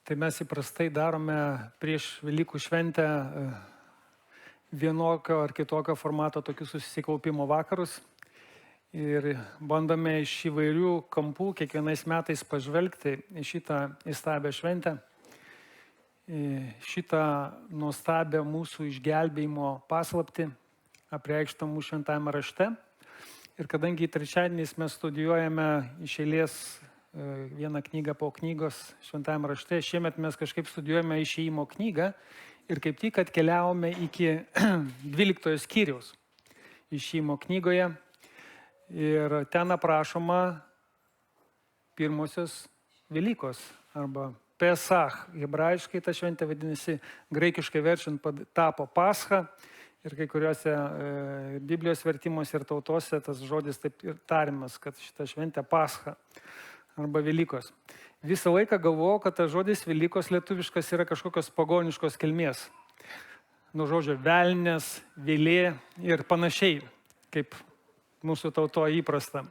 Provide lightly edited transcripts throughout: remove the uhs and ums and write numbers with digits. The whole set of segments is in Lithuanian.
Tai mes įprastai darome prieš Velykų šventę vienokio ar kitokio formato tokius susikaupimo vakarus ir bandome iš įvairių kampų kiekvienais metais pažvelgti į šitą įstabią šventę, į šitą nuostabią mūsų išgelbėjimo paslaptį, apreikštą mūsų šventajame rašte. Ir kadangi trečiadieniais mes studijuojame iš eilės vieną knygą po knygos šventajame rašte, šiemet mes kažkaip studijuojame Išėjimo knygą ir kaip tik atkeliavome iki 12 skyriaus Išėjimo knygoje ir ten aprašoma pirmosios Velykos arba Pesach. Hebrajiškai ta šventė vadinasi, graikiškai verčiant tapo Pascha ir kai kuriuose Biblijos vertimuose ir tautose tas žodis taip ir tariamas, kad šita šventė Pascha arba Velykos. Visą laiką galvojau, kad tas žodis Velykos lietuviškas yra kažkokios pagoniškos kilmės. Nuo žodžio velnės, vėlė ir panašiai, kaip mūsų tauto įprasta.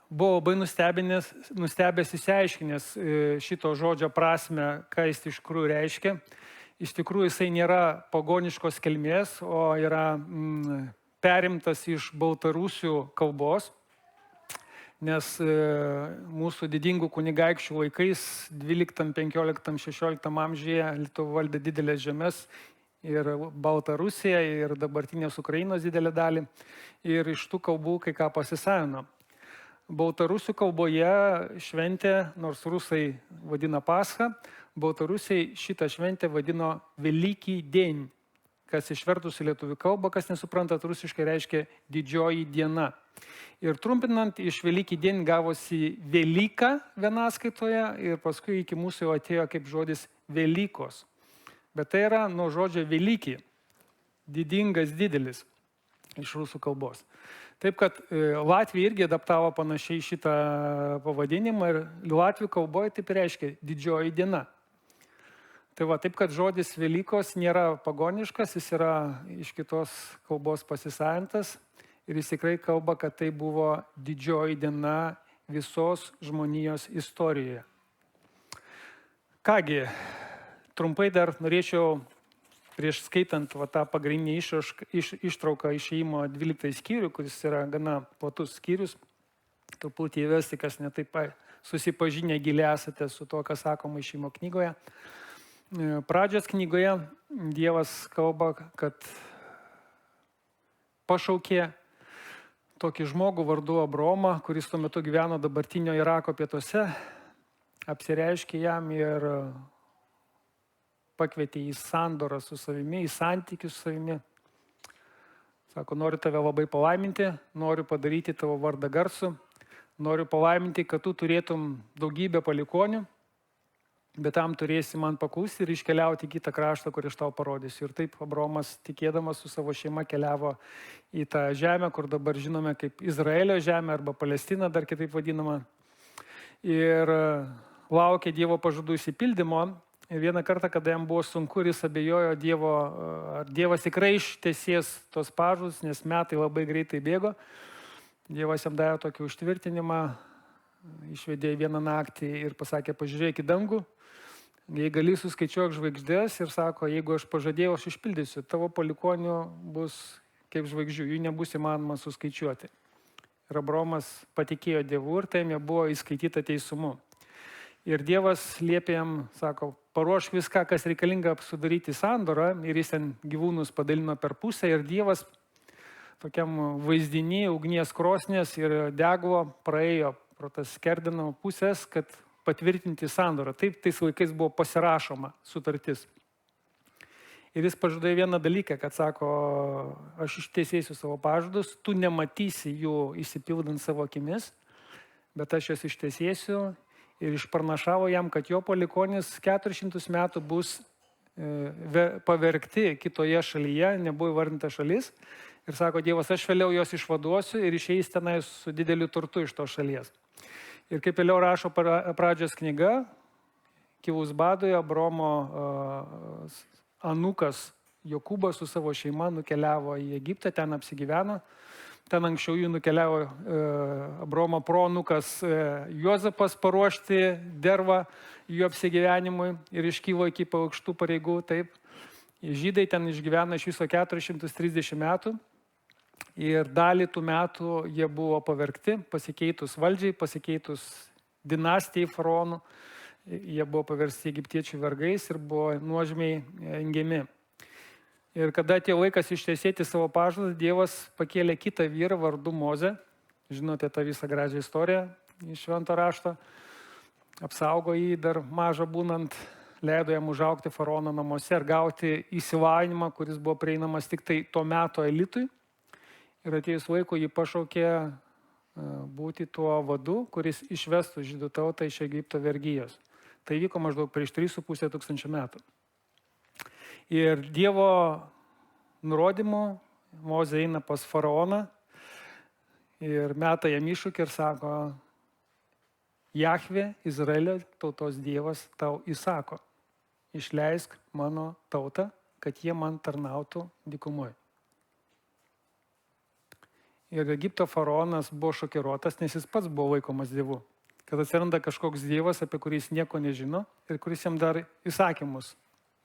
Buvau labai nustebęs įsiaiškinęs šito žodžio prasme, ką jis iš tikrųjų reiškia. Iš tikrųjų jisai nėra pagoniškos kilmės, o yra perimtas iš baltarusių kalbos. Nes mūsų didingų kunigaikščių laikais 12, 15, 16 amžiuje Lietuva valdė didelės žemės ir Baltarusija, ir dabartinės Ukrainos didelę dalį. Ir iš tų kalbų kai ką pasisavino. Baltarusių kalboje šventė, nors rusai vadina Pascha, baltarusiai šitą šventę vadino Velykį dien, kas išvertus į lietuvių kalbą, kas nesuprantat, rusiškai reiškia didžioji diena. Ir trumpinant, iš Velykį dien gavosi Velyka vienaskaitoje ir paskui iki mūsų jau atėjo kaip žodis Velykos. Bet tai yra nuo žodžio Velyki, didingas, didelis iš rusų kalbos. Taip kad Latvija irgi adaptavo panašiai šitą pavadinimą ir latvių kalboje taip reiškia didžioji diena. Tai va, taip kad žodis Velykos nėra pagoniškas, jis yra iš kitos kalbos pasisavintas. Ir jis tikrai kalba, kad tai buvo didžioji diena visos žmonijos istorijoje. Kągi, trumpai dar norėčiau, prieš skaitant tą pagrindinį ištrauką Išėjimo 12 skyrių, kuris yra gana platus skyrius, truputį įvesti, kas netaip susipažinę giliai esate su to, kas sakoma Išėjimo knygoje. Pradžios knygoje Dievas kalba, kad pašaukė tokį žmogų vardu Abromą, kuris tuo metu gyveno dabartinio Irako pietuose, apsireiškė jam ir pakvietė į sandorą su savimi, į santykius su savimi. Sako, noriu tave labai palaiminti, noriu padaryti tavo vardą garsų, noriu palaiminti, kad tu turėtum daugybę palikonių, bet tam turėsi man paklusti ir iškeliauti į kitą kraštą, kur aš tau parodysiu. Ir taip Abromas, tikėdamas su savo šeima, keliavo į tą žemę, kur dabar žinome kaip Izraelio žemė arba Palestina, dar kitaip vadinama. Ir laukė Dievo pažadų išsipildymo. Ir vieną kartą, kada jam buvo sunku ir jis abejojo Dievo, ar Dievas tikrai ištesės tos pažadus, nes metai labai greitai bėgo. Dievas jam davė tokį užtvirtinimą, išvedė vieną naktį ir pasakė, pažiūrėk į dangų. Jei gali suskaičiuok žvaigždės ir sako, jeigu aš pažadėjau, aš išpildysiu, tavo palikonių bus kaip žvaigždžių, jų nebus įmanoma suskaičiuoti. Ir Abromas patikėjo Dievu ir tai jam buvo įskaityta teisumu. Ir Dievas liepė jam, sako, paruošk viską, kas reikalinga sudaryti sandorą, ir jis ten gyvūnus padalino per pusę ir Dievas tokiam vaizdinį ugnies krosnės ir deglo praėjo pro tas skerdinamo pusės, kad patvirtinti sandorą. Taip, tais laikais buvo pasirašoma sutartis. Ir jis pažadėjo vieną dalyką, kad sako, aš ištesėsiu savo pažadus, tu nematysi jų išsipildant savo akimis, bet aš jas ištesėsiu ir išpranašavo jam, kad jo palikonis 400 metų bus pavergti kitoje šalyje, nebuvo įvardinta šalis. Ir sako, Dievas, aš vėliau jos išvaduosiu ir išeis tenai su dideliu turtu iš tos šalies. Ir kaip vėliau rašo pradžios knyga, kilus badui, Abromo anūkas Jokūbas su savo šeima nukeliavo į Egiptą, ten apsigyveno. ten anksčiau jų nukeliavo Abraomo pronukas Juozapas paruošti dervą jų apsigyvenimui ir iškylo iki aukštų pareigų. Taip. Žydai ten išgyveno iš viso 430 metų ir dalį tų metų jie buvo pavergti, pasikeitus valdžiai, pasikeitus dinastijai faraonų. Jie buvo paversti egiptiečių vergais ir buvo nuožmiai engiami. Ir kada atėjo laikas ištesėti savo pažadą, Dievas pakėlė kitą vyrą vardu Mozę. Žinote tą visą gražią istoriją iš Švento rašto. Apsaugo jį dar mažą būnant, leido jam užaugti faraono namuose ir gauti įsilavinimą, kuris buvo prieinamas tik tai to meto elitui. Ir atėjus laiku jį pašaukė būti tuo vadu, kuris išvestų žydų tautą iš Egipto vergijos. Tai vyko maždaug prieš 3,5 tūkstančių metų. Ir Dievo nurodymu Mozė eina pas faraoną ir meta jam iššūkį ir sako, Jahvė, Izraelio tautos Dievas, tau įsako, išleisk mano tautą, kad jie man tarnautų dykumoje. Ir Egipto faraonas buvo šokiruotas, nes jis pats buvo laikomas Dievu. Kad atsiranda kažkoks Dievas, apie kurį jis nieko nežino ir kuris jam dar įsakymus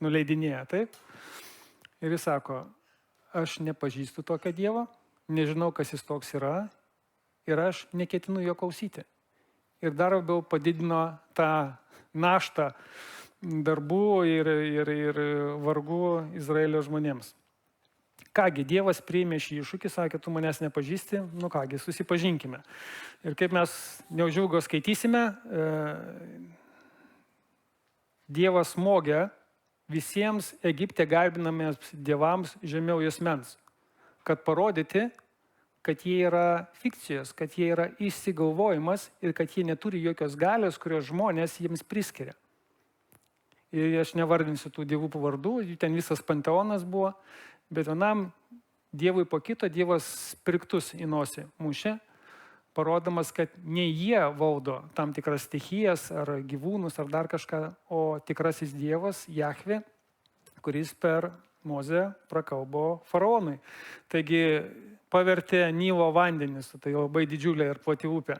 nuleidinėja, taip? Ir jis sako, aš nepažįstu tokio Dievo, nežinau, kas jis toks yra ir aš neketinu jo klausyti. Ir dar labiau padidino tą naštą darbų ir vargų Izraelio žmonėms. Kągi, Dievas priėmė šį iššūkį, sakė, tu manęs nepažįsti, nu kągi, susipažinkime. Ir kaip mes neužilgo skaitysime, Dievas smogė visiems Egipte garbinamiems dievams žemiau juosmens, kad parodyti, kad jie yra fikcijos, kad jie yra išsigalvojimas ir kad jie neturi jokios galios, kurios žmonės jiems priskiria. Ir aš nevardinsiu tų dievų pavardų, jų ten visas panteonas buvo, bet vienam dievui po kito Dievas sprigtus į nosį mušė, parodamas, kad ne jie valdo tam tikras stichijas ar gyvūnus ar dar kažką, o tikrasis Dievas, Jahvė, kuris per Mozę prakalbo faraonui. Taigi pavertė Nilo vandenis, tai labai didžiulė ir plati upė,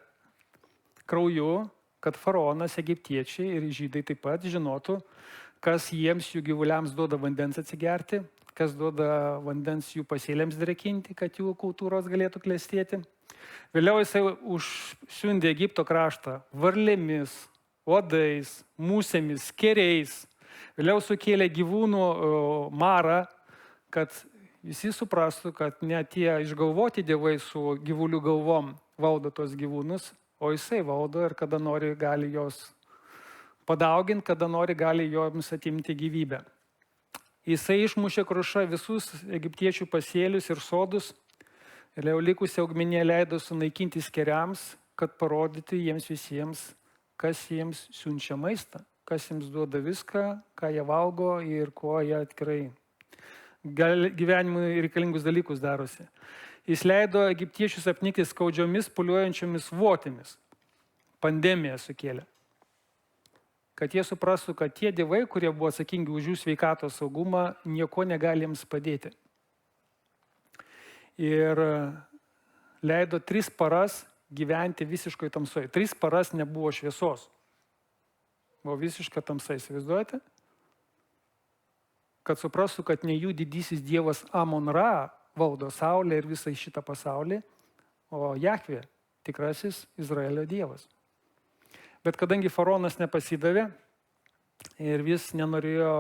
krauju, kad faraonas, egiptiečiai ir žydai taip pat žinotų, kas jiems jų gyvuliams duoda vandens atsigerti, kas duoda vandens jų pasėliams drekinti, kad jų kultūros galėtų klestėti. Vėliau jisai užsiundė Egipto kraštą varlėmis, uodais, musėmis, keriais. Vėliau sukėlė gyvūnų marą, kad visi suprastų, kad ne tie išgalvoti dievai su gyvulių galvom valdo tos gyvūnus, o jisai valdo ir kada nori gali jos padauginti, kada nori gali joms atimti gyvybę. Jisai išmušė kruša visus egiptiečių pasėlius ir sodus, ir jau likusią augmeniją leido sunaikinti skeriams, kad parodyti jiems visiems, kas jiems siunčia maistą, kas jiems duoda viską, ką jie valgo ir kuo jie tikrai gyvenimui reikalingus dalykus darosi. Jis leido egiptiečius apnikti skaudžiomis, pūliuojančiomis votimis. Pandemija sukėlė. Kad jie suprastų, kad tie dievai, kurie buvo atsakingi už jų sveikatos saugumą, nieko negali jiems padėti. Ir leido 3 paras gyventi visiškai tamsoje. 3 paras nebuvo šviesos. Buvo visiška tamsa, įsivaizduojate? Kad suprastų, kad ne jų didysis dievas Amon-Ra valdo saulę ir visą šitą pasaulį, o Jahvė, tikrasis Izraelio dievas. Bet kadangi faraonas nepasidavė ir vis nenorėjo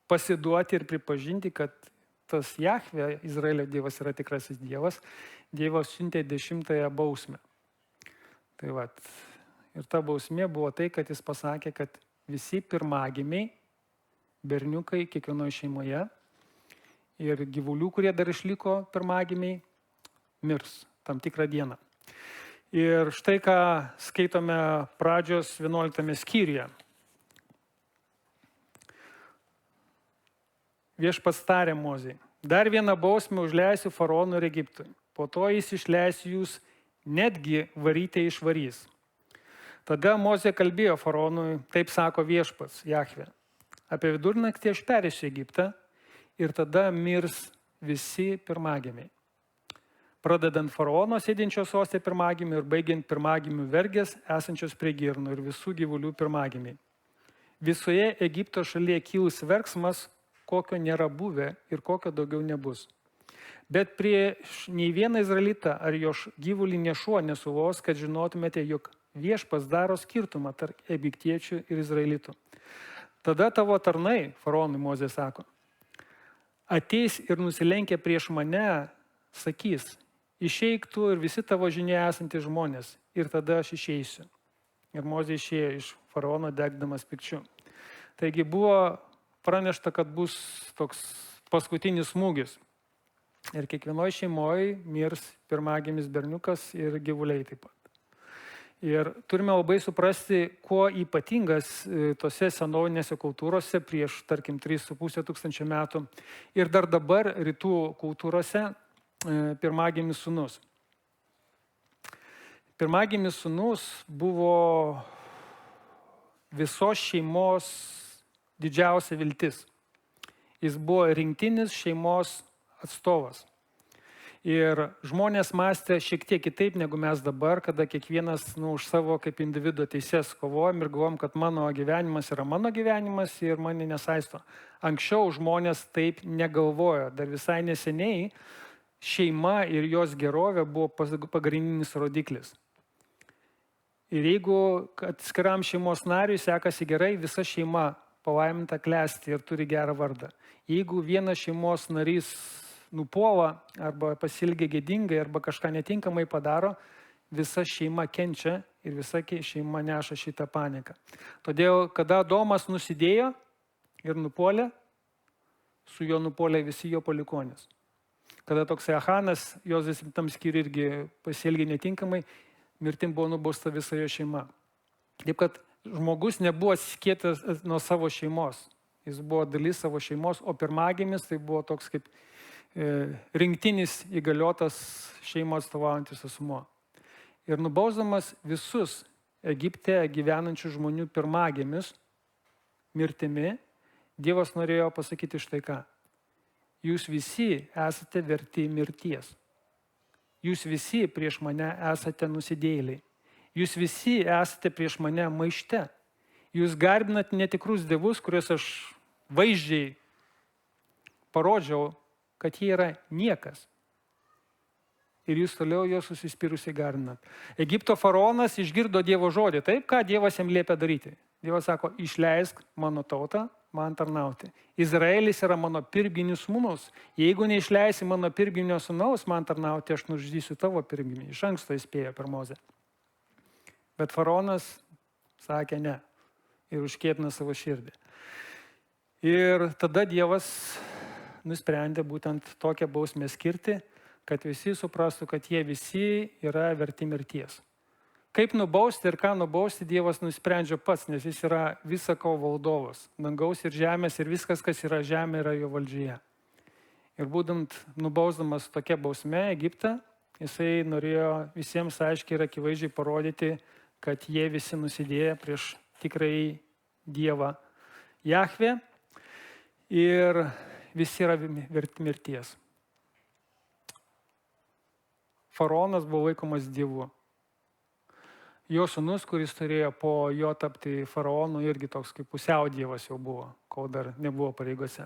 pasiduoti ir pripažinti, kad tas Jahvė, Izraelio dievas, yra tikrasis dievas, Dievas siuntė 10-ąją bausmę. Tai vat, ir ta bausmė buvo tai, kad jis pasakė, kad visi pirmagimiai, berniukai kiekvienoje šeimoje ir gyvulių, kurie dar išliko pirmagimiai, mirs tam tikrą dieną. Ir štai ką skaitome pradžios 11 skyriuje. Viešpats tarė Mozei, dar vieną bausmę užleisiu faraonui ir Egiptui. Po to jis išleis jūs, netgi varyte išvarys. Tada Mozė kalbėjo faraonui, taip sako Viešpats, Jahvė. Apie vidurnaktį aš perėsiu Egiptą ir tada mirs visi pirmagimiai. pradedant faraono sėdinčio soste pirmagimiu ir baigiant pirmagimiu vergės esančios prie girnų ir visų gyvulių pirmagimiai. Visoje Egipto šalyje kilus verksmas, kokio nėra buvę ir kokio daugiau nebus. Bet prieš nei vieną izraelitą ar jo gyvulį nešuo nesuvos, kad žinotumėte, jog viešpas daro skirtumą tarp egiptiečių ir izraelitų. Tada tavo tarnai, faraonui Mozė sako, ateis ir nusilenkia prieš mane, sakys, išeik tu ir visi tavo žinia esantys žmonės, ir tada aš išeisiu. Ir Mozė išėjo iš faraono degdamas pikčiu. Taigi buvo pranešta, kad bus toks paskutinis smūgis. Ir kiekvienoje šeimoje mirs pirmagimis berniukas ir gyvuliai taip pat. Ir turime labai suprasti, kuo ypatingas tose senovinėse kultūrose prieš, tarkim, 3,5 tūkstančio metų ir dar dabar rytų kultūrose pirmagimis sūnus. Pirmagimis sūnus buvo visos šeimos didžiausia viltis. Jis buvo rinktinis šeimos atstovas. Ir žmonės mąstė šiek tiek kitaip negu mes dabar, kada kiekvienas už savo kaip individo teises kovojam ir galvom, kad mano gyvenimas yra mano gyvenimas ir mane nesaisto. Anksčiau žmonės taip negalvojo. Dar visai neseniai šeima ir jos gerovė buvo pagrindinis rodiklis. Ir jeigu atskiram šeimos nariui sekasi gerai, visa šeima palaiminta klesti ir turi gerą vardą. Jeigu vienas šeimos narys nupuola arba pasilgia gėdingai arba kažką netinkamai padaro, visa šeima kenčia ir visa šeima neša šitą paniką. Todėl, kada Adomas nusidėjo ir nupuolė, su juo nupuolė visi jo palikuonys. Kada toks Achanas, jos 10 skyriui irgi pasielgė netinkamai, mirtim buvo nubausta visa jo šeima. Taip, kad žmogus nebuvo atskirtas nuo savo šeimos. Jis buvo dalis savo šeimos, o pirmagimis tai buvo toks kaip rinktinis įgaliotas šeimos atstovaujantis asmuo. Ir nubausdamas visus Egipte gyvenančių žmonių pirmagimius mirtimi, Dievas norėjo pasakyti štai ką. Jūs visi esate verti mirties. Jūs visi prieš mane esate nusidėjėliai. Jūs visi esate prieš mane maište. Jūs garbinat netikrus dievus, kuriuos aš vaizdžiai parodžiau, kad jie yra niekas. Ir jūs toliau juos susispyrusiai garbinat. Egipto faraonas išgirdo Dievo žodį. Taip, ką Dievas jam liepia daryti? Dievas sako, išleisk mano tautą, man tarnauti. Izraelis yra mano pirmginis sūnus. Jeigu neišleisi mano pirmginio sūnaus man tarnauti, aš nužudysiu tavo pirmginį. Iš anksto įspėjo per Mozę. Bet faraonas sakė ne. Ir užkėtina savo širdį. Ir tada Dievas nusprendė būtent tokią bausmę skirti, kad visi suprastų, kad jie visi yra verti mirties. Kaip nubausti ir ką nubausti, Dievas nusprendžia pats, nes jis yra visako valdovas. Dangaus ir žemės ir viskas, kas yra žemė, yra jo valdžioje. Ir būtent nubausdamas tokia bausme Egiptą, jisai norėjo visiems aiškiai ir akivaizdžiai parodyti, kad jie visi nusidėjo prieš tikrai Dievą Jahvę ir visi yra verti mirties. Faraonas buvo laikomas dievu. Jo sūnus, kuris turėjo po jo tapti faraonu, irgi toks kaip pusiau dievas jau buvo, kol dar nebuvo pareigose.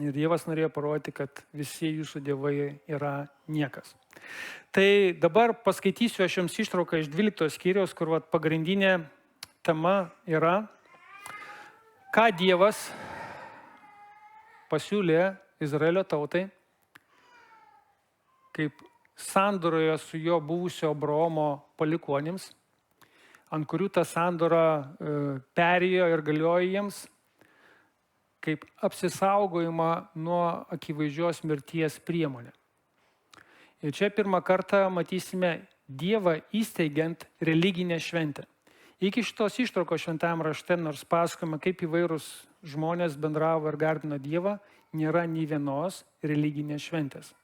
Ir Dievas norėjo parodyti, kad visi jūsų dievai yra niekas. Tai dabar paskaitysiu aš jums ištrauką iš 12 skyriaus, kur pagrindinė tema yra, ką Dievas pasiūlė Izraelio tautai, kaip sandoroje su jo buvusio Abraomo palikuonims, ant kurių ta sandora perėjo ir galiojo jiems, kaip apsisaugojimą nuo akivaizdžios mirties priemonė. Ir čia pirmą kartą matysime Dievą įsteigiant religinę šventę. Iki šitos ištraukos šventajame rašte, nors pasakojame, kaip įvairūs žmonės bendravo ir garbino Dievą, nėra nei vienos religinės šventės.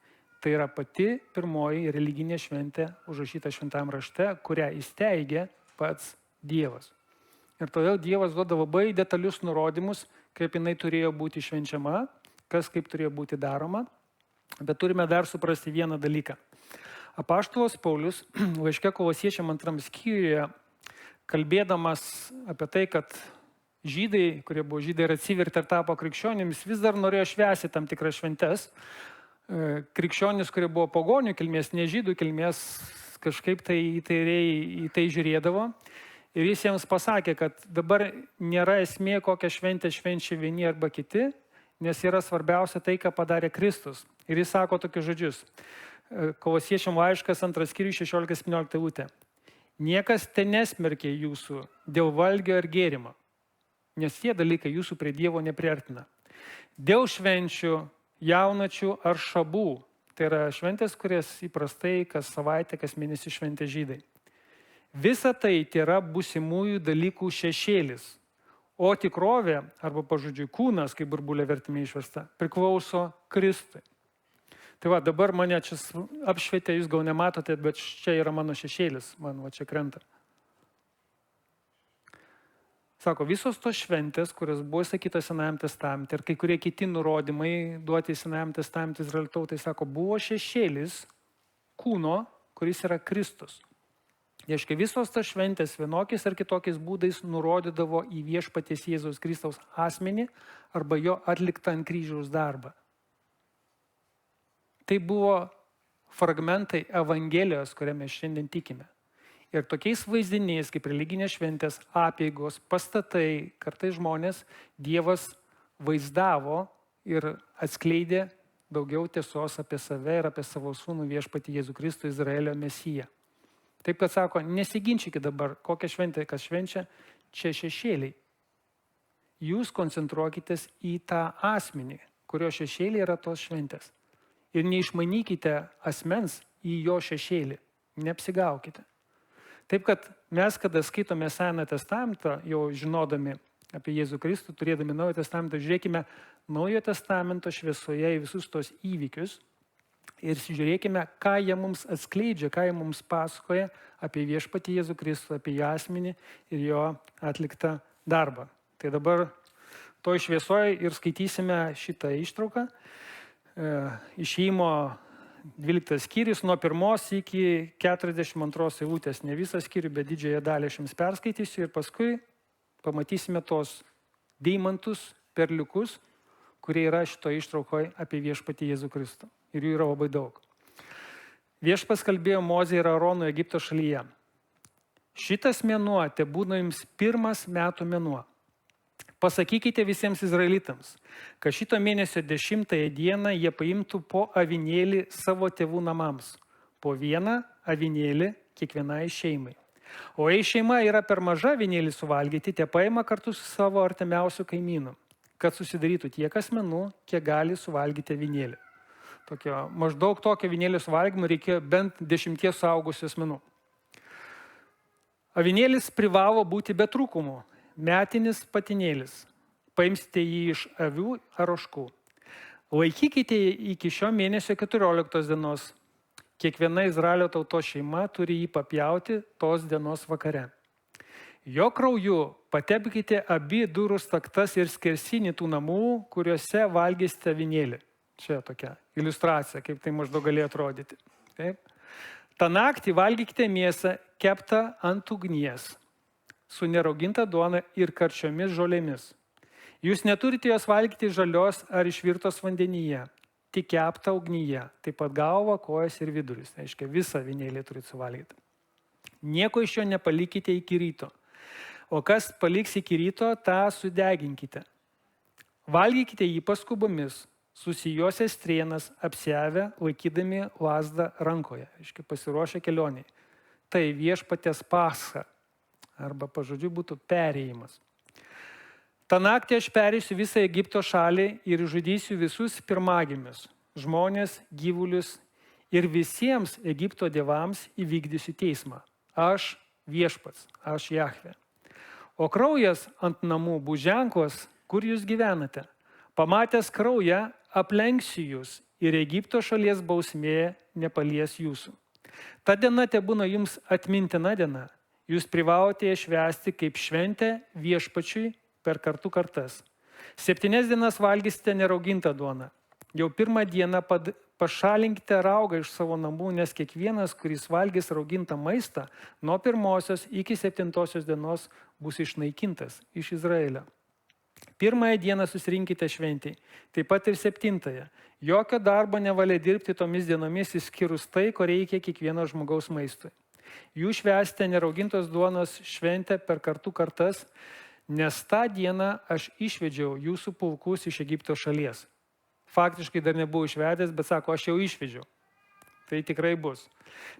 Tai yra pati pirmoji religinė šventė užrašyta šventajame rašte, kurią įsteigė pats Dievas. Ir todėl Dievas duoda labai detalius nurodymus, kaip jinai turėjo būti švenčiama, kas kaip turėjo būti daroma. Bet turime dar suprasti vieną dalyką. Apaštalas Paulius laiške Kolosiečiam 2 skyriuje, kalbėdamas apie tai, kad žydai, kurie buvo žydai ir atsivertė ir tapo krikščionimis, vis dar norėjo švęsti tam tikras šventes. Krikščionis, kurie buvo pagonių kilmės, ne žydų kilmės, kažkaip tai įtairiai į tai žiūrėdavo. Ir jis jiems pasakė, kad dabar nėra esmė, kokią šventę švenčia vieni arba kiti, nes yra svarbiausia tai, ką padarė Kristus. Ir jis sako tokius žodžius. Kolosiečiam laiškas 2 skyrius 16-17 eilutė. Niekas te nesmerkė jūsų dėl valgio ir gėrimo, nes tie dalykai jūsų prie Dievo nepriartina. Dėl švenčių, jaunačių ar šabų, tai yra šventės, kurias įprastai kas savaitę, kas mėnesį šventė žydai. Visa tai yra būsimųjų dalykų šešėlis, o tikrovė, arba pažodžiui kūnas, kaip burbulė vertime išversta, priklauso Kristui. Tai va, dabar mane čia apšvietė, jūs gal nematote, bet čia yra mano šešėlis, man va čia krenta. Sako, visos tos šventės, kurios buvo sakytos Senajam testamente ir kai kurie kiti nurodymai duoti Senajam testamente Izraelio tautai, sako, buvo šešėlis kūno, kuris yra Kristus. Reiškia, visos tos šventės vienokiais ar kitokiais būdais nurodydavo į viešpaties Jėzaus Kristaus asmenį arba jo atliktą ant kryžiaus darbą. Tai buvo fragmentai Evangelijos, kurią mes šiandien tikime. Ir tokiais vaizdiniais, kaip religinės šventės, apeigos, pastatai, kartais žmonės, Dievas vaizdavo ir atskleidė daugiau tiesos apie save ir apie savo sūnų viešpatį Jėzų Kristų, Izraelio Mesiją. Taip, kad sako, nesiginčykit dabar, kokią šventę kas švenčia, čia šešėliai. Jūs koncentruokitės į tą asmenį, kurio šešėliai yra tos šventės. Ir neišmanykite asmens į jo šešėlį, neapsigaukite. Taip, kad mes, kada skaitome Seną testamentą, jau žinodami apie Jėzų Kristų, turėdami Naują testamentą, žiūrėkime Naujojo testamento šviesoje į visus tos įvykius ir žiūrėkime, ką jie mums atskleidžia, ką jie mums pasakoja apie viešpatį Jėzų Kristų, apie jo asmenį ir jo atliktą darbą. Tai dabar toj šviesoje ir skaitysime šitą ištrauką. Išėjimo 12 skyrius nuo 1 iki 42 eilutės. Ne visą skyrių, bet didžiąją dalį aš jums perskaitysiu ir paskui pamatysime tos deimantus, perliukus, kurie yra šito ištraukoje apie viešpatį Jėzų Kristų. Ir jų yra labai daug. Viešpats kalbėjo Mozei ir Aronui Egipto šalyje. Šitas mėnuo te būna jums pirmas metų mėnuo. Pasakykite visiems izraelitams, kad šito mėnesio 10 dieną jie paimtų po avinėlį savo tėvų namams. Po vieną avinėlį kiekvienai šeimai. O jei šeima yra per maža avinėlį suvalgyti, te paima kartu su savo artimiausiu kaimynu, kad susidarytų tiek asmenų, kiek gali suvalgyti avinėlį. Maždaug tokio avinėlio suvalgymą reikėjo bent 10 suaugusių asmenų. Avinėlis privalo būti be trūkumų. Metinis patinėlis. Paimsite jį iš avių ar ožkų. Laikykite iki šio mėnesio 14 dienos. Kiekviena Izraelio tautos šeima turi jį papjauti tos dienos vakare. Jo krauju patepkite abi durų staktas ir skersinį tų namų, kuriuose valgysite avinėlį. Čia tokia iliustracija, kaip tai maždaug galėjo atrodyti. Taip. Ta naktį valgykite mėsą keptą ant ugnies, su nerauginta duona ir karčiomis žolėmis. Jūs neturite jos valgyti žalios ar išvirtos vandenyje, tik keptą ugnyje, taip pat galvą, kojas ir vidurius. Tai reiškia, visą avinėlį turite suvalgyti. Nieko iš jo nepalikite iki ryto, o kas paliks iki ryto, tą sudeginkite. Valgykite jį paskubomis, susijuosę strėnas, apsiavę, laikydami lazdą rankoje, reiškia, pasiruošę kelioniai. Tai viešpaties Pascha. Arba pažodžiu būtų perėjimas. Ta naktį aš perėsiu visą Egipto šalį ir žudysiu visus pirmagimius, žmonės, gyvulius ir visiems Egipto dievams įvykdysiu teismą. Aš viešpats, aš Jahvė. O kraujas ant namų bus ženklas, kur jūs gyvenate. Pamatęs kraują, aplenksiu jūs ir Egipto šalies bausmė nepalies jūsų. Ta diena tebūna jums atmintina diena. Jūs privalote ją švęsti kaip šventę viešpačiui per kartų kartas. 7 dienas valgysite neraugintą duoną. Jau 1 dieną pašalinkite raugą iš savo namų, nes kiekvienas, kuris valgys raugintą maistą, nuo 1 iki 7 dienos bus išnaikintas iš Izraelio. 1 dieną susirinkite šventį, taip pat ir 7. Jokio darbo nevalia dirbti tomis dienomis, išskyrus tai, ko reikia kiekvieno žmogaus maistui. Jūs švęsite neraugintos duonos šventę per kartų kartas, nes tą dieną aš išvedžiau jūsų pulkus iš Egipto šalies. Faktiškai dar nebuvau išvedęs, bet sako, aš jau išvedžiau. Tai tikrai bus.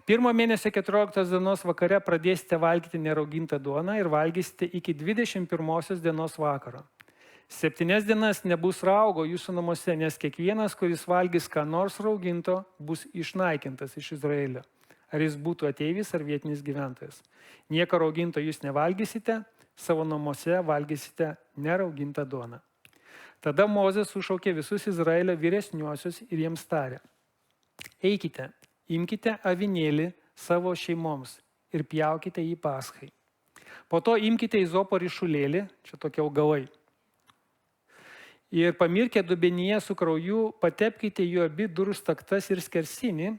1 mėnesio 14 dienos vakare pradėsite valgyti neraugintą duoną ir valgysite iki 21 dienos vakaro. 7 dienas nebus raugo jūsų namuose, nes kiekvienas, kuris valgys ką nors rauginto, bus išnaikintas iš Izraelio. Ar jis būtų ateivis ar vietinis gyventojas. Nieko rauginto jūs nevalgysite, savo namuose valgysite neraugintą duoną. Tada Mozė sušaukė visus Izraelio vyresniuosius ir jiems tarė: eikite, imkite avinėlį savo šeimoms ir pjaukite jį paschai. Po to imkite izopo ryšulėlį, čia tokie augalai, ir pamirkę dubenyje su krauju, patepkite jų abi durų staktas ir skersinį,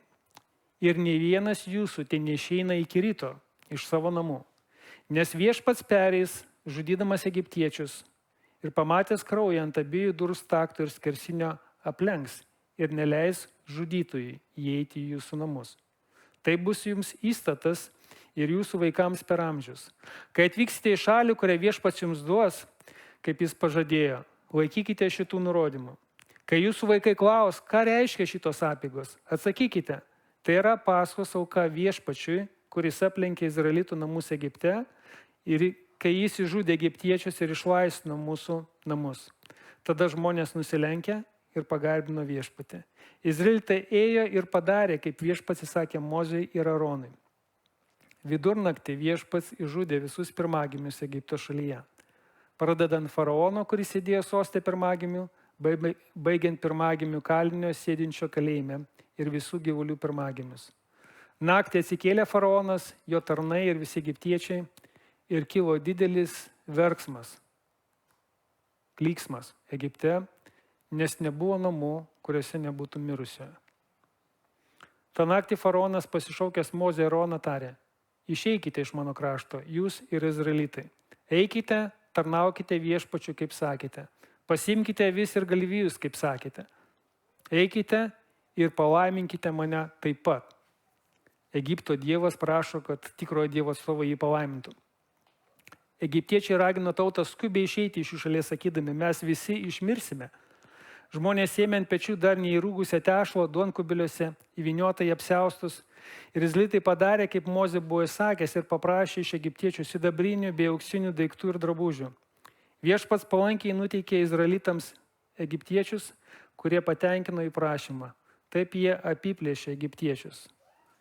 ir nei vienas jūsų ten neišeina iki ryto iš savo namų. Nes viešpats pereis, žudydamas egiptiečius, ir pamatęs kraują ant abiejų durų staktų ir skersinio aplenks ir neleis žudytojui įeiti į jūsų namus. Tai bus jums įstatas ir jūsų vaikams per amžius. Kai atvyksite į šalį, kurią viešpats jums duos, kaip jis pažadėjo, laikykite šitų nurodymų. Kai jūsų vaikai klaus, ką reiškia šitos apeigos, atsakykite, tai yra Paschos auka viešpačiui, kuris aplenkė Izraelitų namus Egipte, ir kai jis įžudė egiptiečius ir išlaisvino mūsų namus. Tada žmonės nusilenkė ir pagarbino viešpatį. Izraelitai ėjo ir padarė, kaip viešpats įsakė Mozei ir Aronui. Vidurnaktį viešpats įžudė visus pirmagimius Egipto šalyje. Pradedant faraono, kuris sėdėjo soste pirmagimių, baigiant pirmagimių kalinio sėdinčio kalėjime ir visų gyvulių pirmagimius. Naktį atsikėlė faraonas, jo tarnai ir visi egiptiečiai, ir kilo didelis verksmas, klyksmas Egipte, nes nebuvo namų, kuriuose nebūtų mirusiojo. Ta naktį faraonas pasišaukęs Mozę ir Aroną tarė: išeikite iš mano krašto, jūs ir izraelitai. Eikite, tarnaukite viešpačiu, kaip sakėte. Pasiimkite avis ir galvijus, kaip sakėte. Eikite ir palaiminkite mane taip pat. Egipto dievas prašo, kad tikrojo dievo atstovai jį palaimintų. Egiptiečiai ragino tautą skubiai išeiti iš šių šalies, sakydami, mes visi išmirsime. Žmonės ėmė ant pečių dar neįrūgusią tešlą duonkubiliuose, įvyniotą į apsiaustus. Ir izraelitai padarė, kaip Mozė buvo įsakęs, ir paprašė iš egiptiečių sidabrinių bei auksinių daiktų ir drabužių. Viešpats palankiai nuteikė izraelitams egiptiečius, kurie patenkino į prašymą. Taip jie apiplėšė egiptiečius.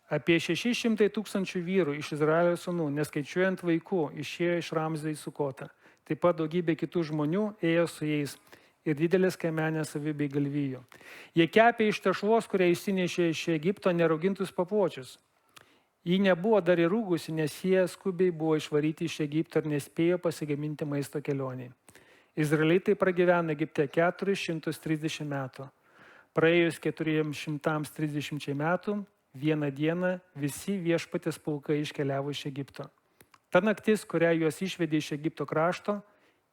Apie 600 000 vyrų iš Izraelio sūnų, neskaičiuojant vaikų, išėjo iš Ramzio į Sukotą. Taip pat daugybė kitų žmonių ėjo su jais ir didelės kaimenės avių bei galvijų. Jie kepė iš tešlos, kurią išsinešė iš Egipto, neraugintus papuočius. Ji nebuvo dar įrūgusi, nes jie skubiai buvo išvaryti iš Egipto ir nespėjo pasigaminti maisto kelioniai. Izraelitai pragyveno Egipte 430 metų. Praėjus 430 metų, vieną dieną visi viešpatės pulkai iškeliavo iš Egipto. Ta naktis, kurią juos išvedė iš Egipto krašto,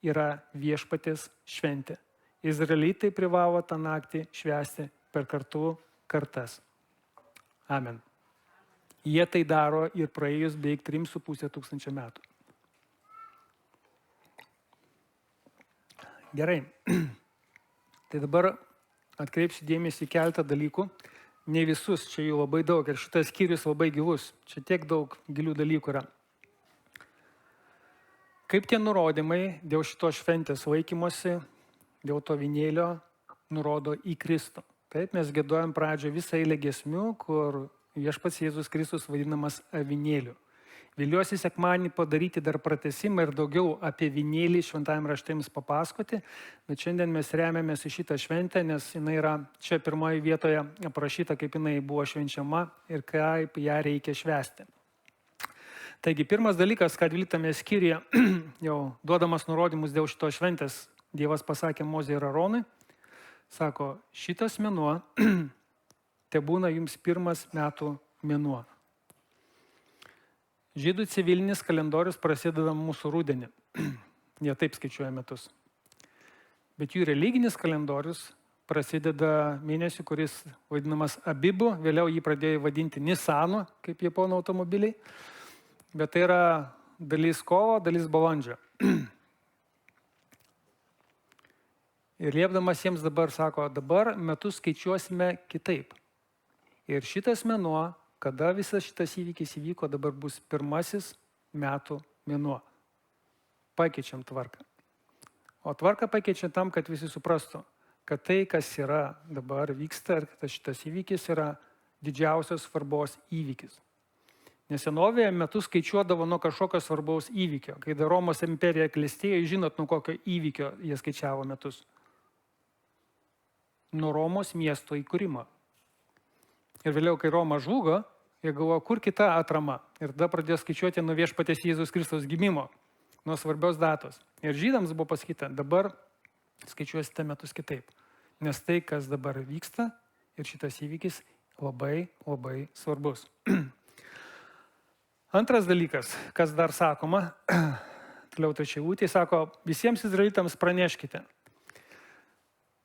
yra viešpatės šventė. Izraelitai privalo tą naktį švęsti per kartų kartas. Amen. Jie tai daro ir praėjus beveik 3,5 tūkstančio metų. Gerai. Tai dabar atkreipsiu dėmesį į keletą dalykų. Ne visus, čia jų labai daug ir šitas skyrius labai gilus. Čia tiek daug gilių dalykų yra. Kaip tie nurodymai dėl šitos šventės laikymosi, dėl to avinėlio nurodo į Kristų. Taip, mes giedojam pradžioje visą eilę giesmių, kur viešpats Jėzus Kristus vadinamas avinėliu. Viliuosi sekmadienį padaryti dar pratesimą ir daugiau apie avinėlį šventajam rašte jums papasakoti, bet šiandien mes remiamės į šitą šventę, nes jinai yra čia pirmoje vietoje aprašyta, kaip jinai buvo švenčiama ir kaip ją reikia švęsti. Taigi, pirmas dalykas, kad 12 skyriuje, jau duodamas nurodymus dėl šitos šventės, Dievas pasakė Mozei ir Aronui, sako, šitas mėnuo te būna jums pirmas metų mėnuo. Žydų civilinis kalendorius prasideda mūsų rudenį. Jie taip skaičiuoja metus. Bet jų religinis kalendorius prasideda mėnesiu, kuris vadinamas Abibu, vėliau jį pradėjo vadinti Nisanu, kaip japonų automobiliai. Bet tai yra dalis kovo, dalis balandžio. Ir liepdamas jiems dabar sako, dabar metus skaičiuosime kitaip. Ir šitas mėnuo, kada visas šitas įvykis įvyko, dabar bus pirmasis metų mėnuo. Pakeičiam tvarką. O tvarką pakeičiam tam, kad visi suprastų, kad tai, kas yra dabar vyksta ir kad šitas įvykis yra didžiausios svarbos įvykis. Nes senovėje metus skaičiuodavo nuo kažkokio svarbaus įvykio. Kai dar Romos imperija klestėjo, žinot, nuo kokio įvykio jie skaičiavo metus. Nuo Romos miesto įkūrimo. Ir vėliau, kai Roma žlugo, jie galvojo, kur kita atrama. Ir tada pradėjo skaičiuoti nuo viešpaties Jėzaus Kristaus gimimo, nuo svarbios datos. Ir žydams buvo pasakyta, dabar skaičiuosite metus kitaip. Nes tai, kas dabar vyksta ir šitas įvykis labai, labai svarbus. Antras dalykas, kas dar sakoma, toliau trečiaivutė sako, visiems izraelitams praneškite,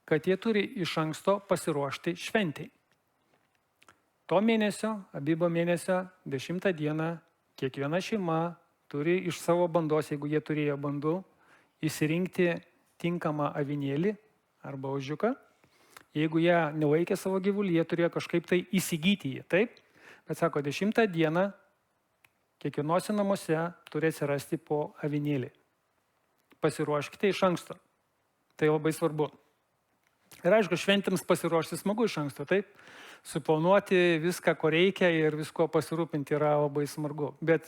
kad jie turi iš anksto pasiruošti šventei. To mėnesio, Abibo mėnesio, 10 dieną, kiekviena šeima turi iš savo bandos, jeigu jie turėjo bandų, įsirinkti tinkamą avinėlį arba ožiuką. Jeigu jie nelaikė savo gyvulį, jie turėjo kažkaip tai įsigyti jį, taip? Bet sako, 10 dieną kiekvienose namuose turi atsirasti po avinėlį. Pasiruoškite iš anksto. Tai labai svarbu. Ir aišku, šventėms pasiruošti smagu iš anksto, taip? Suplanuoti viską, ko reikia ir visko pasirūpinti yra labai smagu. Bet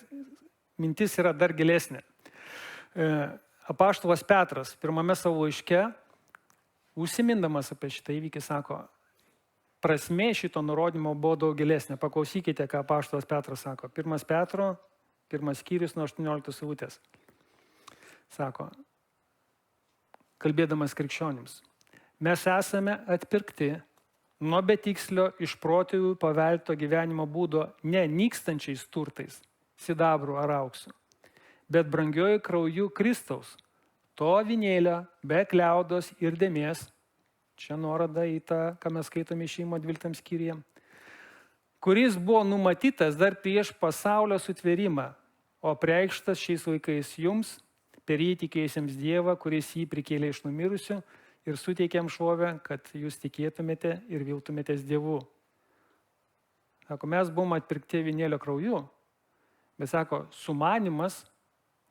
mintis yra dar gilesnė. Apaštalas Petras pirmame savo laiške, užsimindamas apie šitą įvykį, sako, prasmė šito nurodymo buvo daug gilesnė. Paklausykite, ką apaštalas Petras sako. 1 Petro, 1 skyrius nuo 18 eilutės. Sako, kalbėdamas krikščionims, mes esame atpirkti nuo betikslio iš protėvių paveldėto gyvenimo būdo ne nykstančiais turtais, sidabru ar auksu, bet brangiuoju krauju Kristaus, to avinėlio be kliaudos ir dėmės, čia nuoroda į tą, ką mes skaitome Išėjimo 12 skyriuje, kuris buvo numatytas dar prieš pasaulio sutvėrimą, o apreikštas šiais laikais jums, per jį tikėjusiems Dievą, kuris jį prikėlė iš numirusių, ir suteikėm šlovę, kad jūs tikėtumėte ir viltumėtės Dievu. Sako, mes buvom atpirkti avinėlio krauju, bet sako, sumanimas,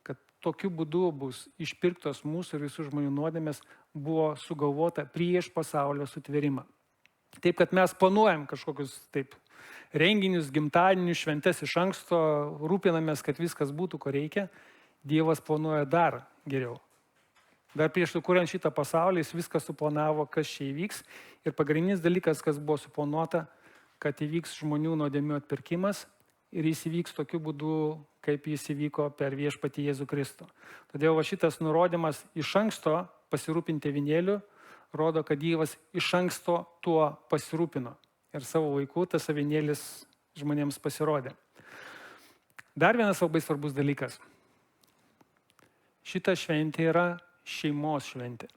kad tokiu būdu bus išpirktos mūsų ir visų žmonių nuodėmės, buvo sugalvota prieš pasaulio sutvėrimą. Taip, kad mes planuojam kažkokius taip renginius, gimtadienius, šventes iš anksto, rūpinamės, kad viskas būtų, ko reikia, Dievas planuoja dar geriau. Dar prieš sukuriant šitą pasaulį, jis viską suplanavo, kas čia įvyks. Ir pagrindinis dalykas, kas buvo suplanuota, kad įvyks žmonių nuodėmių atpirkimas ir jis įvyks tokiu būdu, kaip jis įvyko per viešpatį Jėzų Kristų. Todėl va šitas nurodymas iš anksto pasirūpinti avinėliu rodo, kad Dievas iš anksto tuo pasirūpino. Ir savo laiku tas avinėlis žmonėms pasirodė. Dar vienas labai svarbus dalykas. Šita šventė yra šeimos šventė.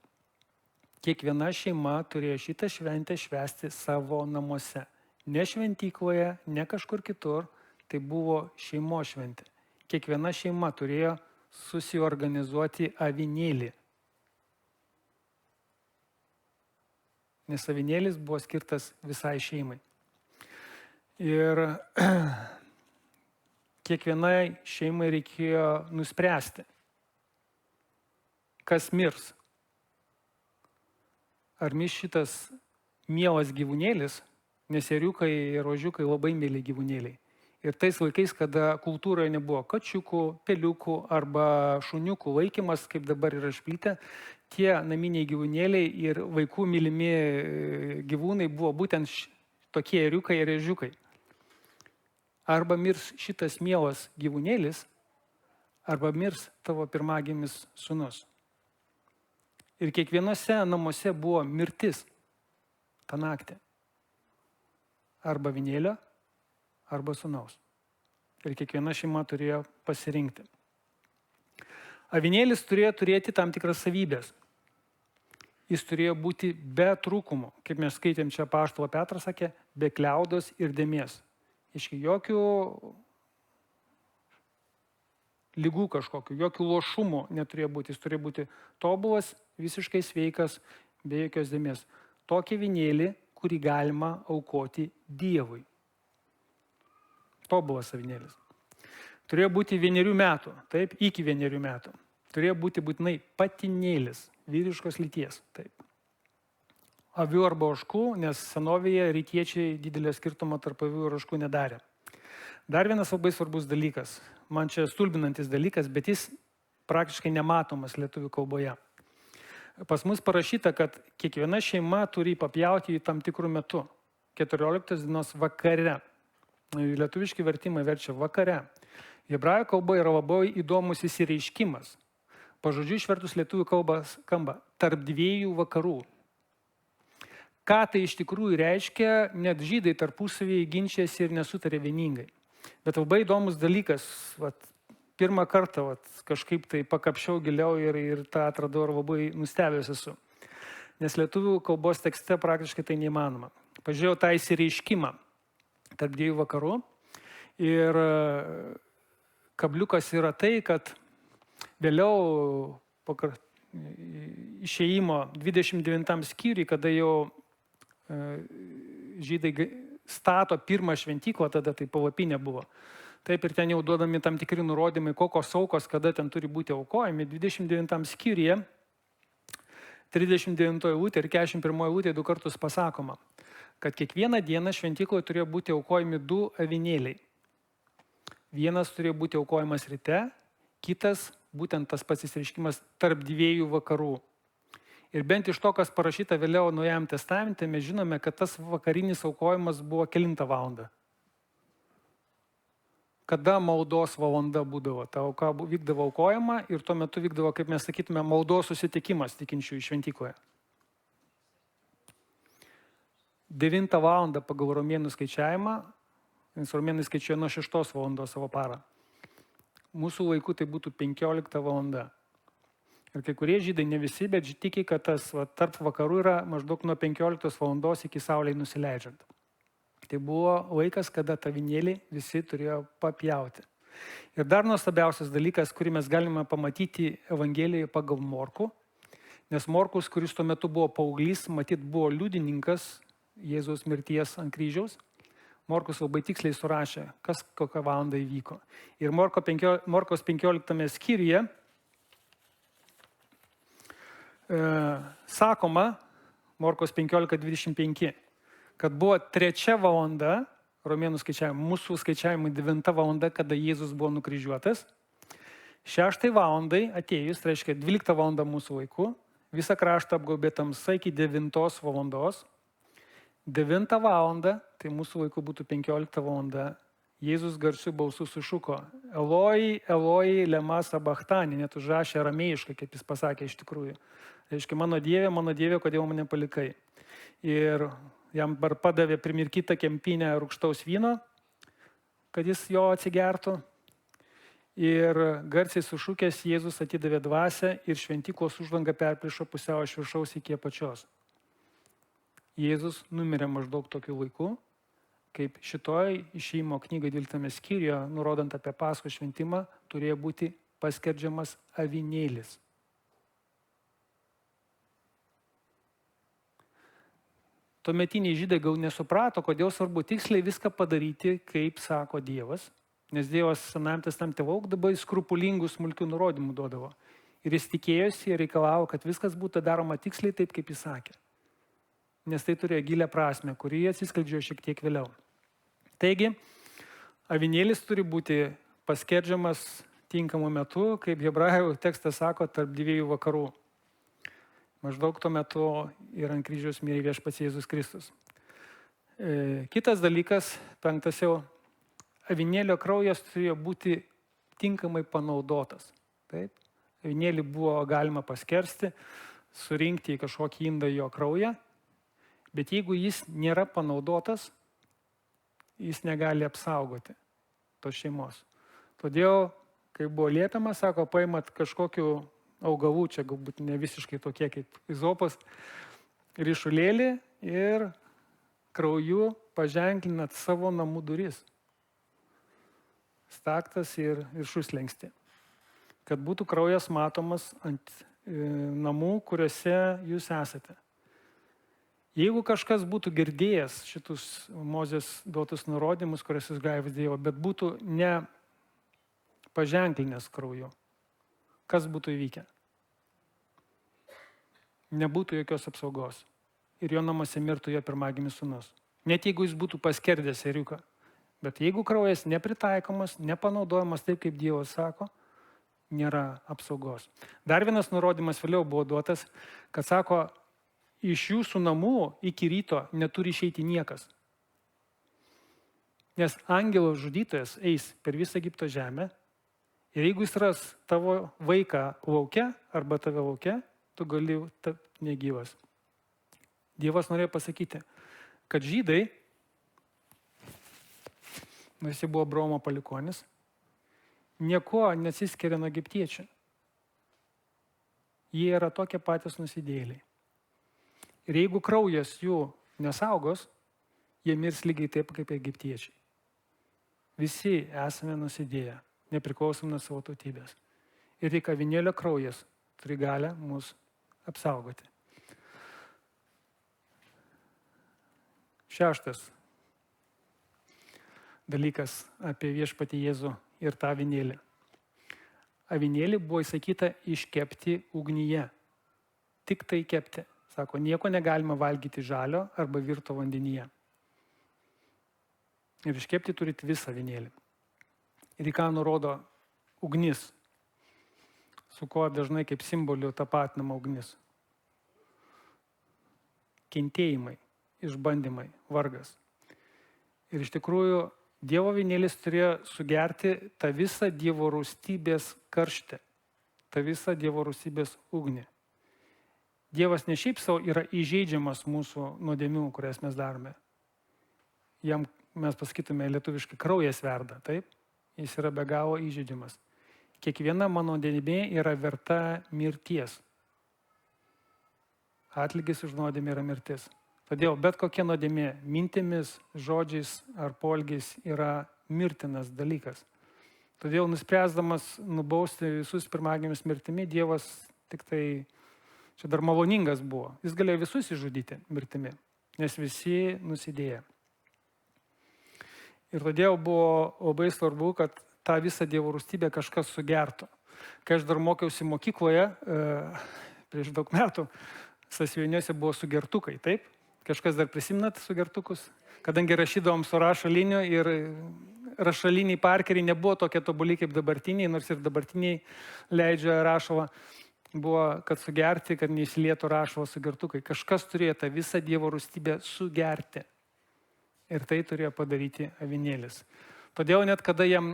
Kiekviena šeima turėjo šitą šventę švęsti savo namuose. Ne šventykloje, ne kažkur kitur, tai buvo šeimos šventė. Kiekviena šeima turėjo susiorganizuoti avinėlį. Nes avinėlis buvo skirtas visai šeimai. Ir kiekvienai šeimai reikėjo nuspręsti, kas mirs. Ar mirs šitas mielas gyvūnėlis, nes ėriukai ir ožiukai labai mėly gyvūnėliai. Ir tais laikais, kada kultūroje nebuvo kačiukų, peliukų arba šuniukų laikymas, kaip dabar yra išplitę, tie naminiai gyvūnėliai ir vaikų mylimi gyvūnai buvo būtent tokie ėriukai ir ožiukai. Arba mirs šitas mielas gyvūnėlis, arba mirs tavo pirmagimis sūnus. Ir kiekvienose namuose buvo mirtis tą naktį. arba avinėlio, arba sūnaus. Ir kiekviena šeima turėjo pasirinkti. Avinėlis turėjo turėti tam tikras savybės. Jis turėjo būti be trūkumų, kaip mes skaitėm čia apaštalo Petras sakė, be kliaudos ir dėmės. Iški jokių lygų kažkokių, jokių lošumų neturėjo būti. Jis turėjo būti tobulas, visiškai sveikas, be jokios dėmės. Tokį avinėlį, kurį galima aukoti Dievui. Tobulas avinėlis. Turėjo būti 1 metų, taip, iki 1 metų. Turėjo būti būtinai patinėlis, vyriškos lyties, taip. Avių arba ožkų, nes senovėje rytiečiai didelio skirtumo tarp avių ir ožkų nedarė. Dar vienas labai svarbus dalykas, man čia stulbinantis dalykas, bet jis praktiškai nematomas lietuvių kalboje. Pas mus parašyta, kad kiekviena šeima turi papjauti į tam tikrų metų, 14 dienos vakare. Lietuviški vertimai verčia vakare. Hebrajų kalba yra labai įdomus įsireiškimas. Pažodžiu išvertus lietuvių kalbas skamba tarp 2 vakarų. Ką tai iš tikrųjų reiškia, net žydai tarpusavyje ginčiasi ir nesutarė vieningai. Bet labai įdomus dalykas, pirmą kartą kažkaip tai pakapšiau giliau ir tą atradau ir labai nustebęs esu. Nes lietuvių kalbos tekste praktiškai tai neįmanoma. Pažiūrėjau tą įsireiškimą tarp 2 vakarų ir kabliukas yra tai, kad vėliau po išėjimo 29 skyriui, kada jau žydai stato pirmą šventyklą, tada tai palapinė buvo. Taip ir ten jau duodami tam tikri nurodymai, kokios aukos, kada ten turi būti aukojami. 29 skyriuje, 39 eilutė ir 41 eilutė 2 kartus pasakoma, kad kiekvieną dieną šventykloje turėjo būti aukojami 2 avinėliai. Vienas turėjo būti aukojamas ryte, kitas, būtent tas pats išreiškimas, tarp 2 vakarų. Ir bent iš to, kas parašyta vėliau Naujajame testamente, mes žinome, kad tas vakarinis aukojimas buvo kelintą valandą. Kada maldos valanda būdavo, ta auka vykdavo aukojama ir tuo metu vykdavo, kaip mes sakytume, maldos susitikimas tikinčiųjų šventykloje. 9 valandą pagal romėnų skaičiavimą, nes romėnai skaičiuoja nuo 6 valandos savo parą. Mūsų laiku tai būtų 15 valanda. Ir kai kurie žydai, ne visi, bet tiki, kad tas tarp vakarų yra maždaug nuo 15 valandos iki saulei nusileidžiant. Tai buvo laikas, kada avinėlį visi turėjo papjauti. Ir dar nuostabiausias dalykas, kurį mes galime pamatyti Evangelijoje pagal Morkų, nes Morkus, kuris tuo metu buvo paauglys, matyt buvo liudininkas Jėzaus mirties ant kryžiaus. Morkus labai tiksliai surašė, kas kokią valandą įvyko. Ir Morkos 15 skyriuje sakoma, Morkos 15:25, kad buvo 3 valanda, romėnų skaičiavimai, mūsų skaičiavimai 9 valanda, kada Jėzus buvo nukryžiuotas. 6 valandai atėjus, tai reiškia 12 valandą mūsų laiku, visą kraštą apgaubė tamsa iki 9 valandos. 9 valandą, tai mūsų laiku būtų 15 valanda, Jėzus garsiu balsu sušuko: Eloi, Eloi, lema sabachthani, net užrašė aramėjiškai, kaip jis pasakė iš tikrųjų. Reiškia, mano Dieve, kodėl mane palikai. Ir jam padavė primirkytą kempinę rūgštaus vyno, kad jis jo atsigertų. Ir garsiai sušukęs Jėzus atidavė dvasią ir šventyklos uždanga perplyšo pusiau iš viršaus iki apačios. Jėzus numirė maždaug tokiu laiku, kaip šitoj išėjimo knygai 12 skyriuje, nurodant apie Paskos šventimą, turėjo būti paskerdžiamas avinėlis. Tuometiniai žydai gal nesuprato, kodėl svarbu tiksliai viską padaryti, kaip sako Dievas, nes Dievas Senajame testamente labai skrupulingų smulkių nurodymų duodavo. Ir jis tikėjosi ir reikalavo, kad viskas būtų daroma tiksliai taip, kaip jis sakė. Nes tai turėjo gilę prasme, kurį atsiskleidžia šiek tiek vėliau. Taigi, avinėlis turi būti paskerdžiamas tinkamu metu, kaip hebrajų tekstas sako, tarp 2 vakarų. Maždaug tuo metu ir ant kryžiaus mirė viešpats Jėzus Kristus. Kitas dalykas, 5 jau, avinėlio kraujas turėjo būti tinkamai panaudotas. Taip? Avinėlį buvo galima paskersti, surinkti į kažkokį indą jo kraują, bet jeigu jis nėra panaudotas, jis negali apsaugoti tos šeimos. Todėl, kai buvo liepiama, sako, paimat kažkokiu augalų, čia galbūt ne visiškai tokie kaip izopas, ryšulėlį ir krauju paženklinat savo namų duris. Staktas ir šuslenkstį. Kad būtų kraujas matomas ant namų, kuriuose jūs esate. Jeigu kažkas būtų girdėjęs šitus Mozės duotus nurodymus, kuriuos jis gavęs Dievo, bet būtų ne paženklinęs krauju, kas būtų įvykę? Nebūtų jokios apsaugos. Ir jo namuose mirtų jo pirmagimis sūnus. Net jeigu jis būtų paskerdęs ėriuką. Bet jeigu kraujas nepritaikomas, nepanaudojamas taip, kaip Dievas sako, nėra apsaugos. Dar vienas nurodymas vėliau buvo duotas, kad sako, iš jūsų namų iki ryto neturi išeiti niekas. Nes angelo žudytojas eis per visą Egipto žemę ir jeigu jis ras tavo vaiką lauke arba tave lauke, tu gali tapti negyvas. Dievas norėjo pasakyti, kad žydai, nors jie buvo Abraomo palikuonis, niekuo nesiskiria nuo egiptiečių. Jie yra tokie patys nusidėjėliai. Ir jeigu kraujas jų nesaugos, jie mirs lygiai taip, kaip egiptiečiai. Visi esame nusidėję, nepriklausom nuo savo tautybės. Ir tik avinėlio kraujas turi galę mus apsaugoti. 6. dalykas apie viešpatį Jėzų ir tą avinėlį. Avinėlį buvo įsakyta iškepti ugnyje. Tik tai kepti. Sako, nieko negalima valgyti žalio arba virto vandenyje. Ir iškepti turit visą avinėlį. Ir į ką nurodo ugnis, su kuo dažnai kaip simboliu tapatinama ugnis. Kentėjimai, išbandymai, vargas. Ir iš tikrųjų Dievo avinėlis turėjo sugerti tą visą Dievo rūstybės karštį, tą visą Dievo rūstybės ugnį. Dievas ne šiaip savo yra įžeidžiamas mūsų nuodėmių, kurias mes darome. Jam mes pasakytume lietuviškai kraujas verda, taip? Jis yra be galo įžeidžiamas. Kiekviena mano nuodėmė yra verta mirties. Atlygis už nuodėmę yra mirtis. Todėl bet kokia nuodėmė mintimis, žodžiais ar poelgiais yra mirtinas dalykas. Todėl nuspręsdamas nubausti visus pirmagimius mirtimi, Dievas tik tai, čia dar maloningas buvo, jis galėjo visus išžudyti mirtimi, nes visi nusidėjo. Ir todėl buvo labai svarbu, kad tą visą Dievo rūstybę kažkas sugertų. Kai aš dar mokiausi mokykloje, prieš daug metų, sąsiuviniuose buvo sugertukai, taip? Kažkas dar prisimenat sugertukus? Kadangi rašydavom su rašaliniu ir rašaliniai parkeriai nebuvo tokie tobuli kaip dabartiniai, nors ir dabartiniai leidžia rašalą, buvo, kad sugerti, kad neįsilietų rašalo sugertukai. Kažkas turėjo tą visą Dievo rūstybę sugerti. Ir tai turėjo padaryti avinėlis. Todėl net kada jam